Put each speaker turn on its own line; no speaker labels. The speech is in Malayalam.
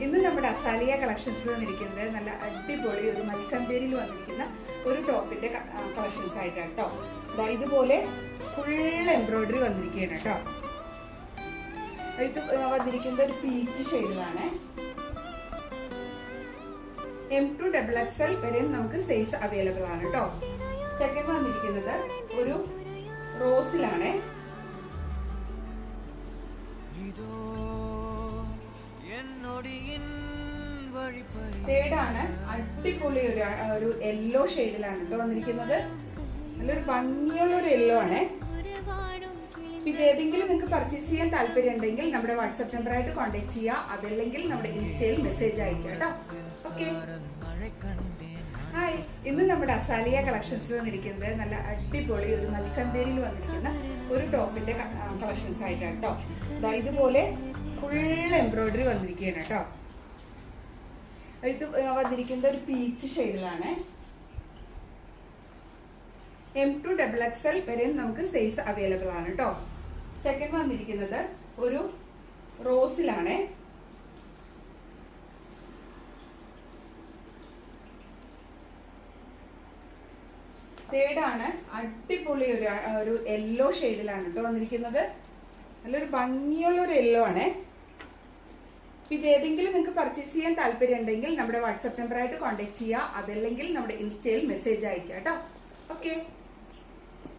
ഇന്ന് നമ്മുടെ അസാലിയ കളക്ഷൻസിൽ വന്നിരിക്കുന്നത് നല്ല അടിപൊളി ഒരു മൽച്ചന്തേരിയിൽ വന്നിരിക്കുന്ന ഒരു ടോപ്പിന്റെ കളക്ഷൻസ് ആയിട്ടാണ് കേട്ടോ. ഇതുപോലെ ഫുൾ എംബ്രോയിഡറി വന്നിരിക്കുകയാണ് കേട്ടോ. ഇത് വന്നിരിക്കുന്നത് ഒരു പീച്ച് ഷെയ്ഡിലാണ്. M2 XXL വരെ നമുക്ക് സൈസ് അവൈലബിൾ ആണ് കേട്ടോ. സെക്കൻഡ് വന്നിരിക്കുന്നത് ഒരു റോസിലാണ്. തേർഡ് ആണ് അടിപൊളി ഒരു യെല്ലോ ഷെയ്ഡിലാണ് കേട്ടോ വന്നിരിക്കുന്നത്. നല്ലൊരു ഭംഗിയുള്ള ഒരു യെല്ലോ ആണ്. ഇത് ഏതെങ്കിലും നിങ്ങൾക്ക് പർച്ചേസ് ചെയ്യാൻ താല്പര്യം ഉണ്ടെങ്കിൽ നമ്മുടെ വാട്സ്ആപ്പ് നമ്പറായിട്ട് കോൺടാക്ട് ചെയ്യുക. അതല്ലെങ്കിൽ നമ്മുടെ ഇൻസ്റ്റയിൽ മെസ്സേജ് അയക്കുക കേട്ടോ. Okay, hi. ഇന്ന് നമ്മുടെ അസാലിയ കളക്ഷൻസിൽ വന്നിരിക്കുന്നത് നല്ല അടിപൊളി ഒരു മൽച്ചന്തേരിയിൽ വന്നിരിക്കുന്ന ഒരു ടോപ്പിന്റെ കളക്ഷൻസ് ആയിട്ടാണ് കേട്ടോ. ഇതുപോലെ ഫുൾ എംബ്രോയിഡറി വന്നിരിക്കുകയാണ് കേട്ടോ. ഇത് വന്നിരിക്കുന്നത് ഒരു പീച്ച് ഷെയ്ഡിലാണ്. M2 XXL വരെ നമുക്ക് സൈസ് അവൈലബിൾ ആണ് കേട്ടോ. സെക്കൻഡ് വന്നിരിക്കുന്നത് ഒരു റോസിലാണ്. തേർഡ് ആണ് അടിപൊളി ഒരു യെല്ലോ ഷെയ്ഡിലാണ് കേട്ടോ വന്നിരിക്കുന്നത്. നല്ലൊരു ഭംഗിയുള്ള ഒരു യെല്ലോ ആണ്. ഇത് ഏതെങ്കിലും നിങ്ങൾക്ക് പർച്ചേസ് ചെയ്യാൻ താല്പര്യം ഉണ്ടെങ്കിൽ നമ്മുടെ വാട്സ്ആപ്പ് നമ്പറായിട്ട് കോൺടാക്ട് ചെയ്യുക. അതല്ലെങ്കിൽ നമ്മുടെ ഇൻസ്റ്റയിൽ മെസ്സേജ് അയക്കുക കേട്ടോ. ഓക്കെ.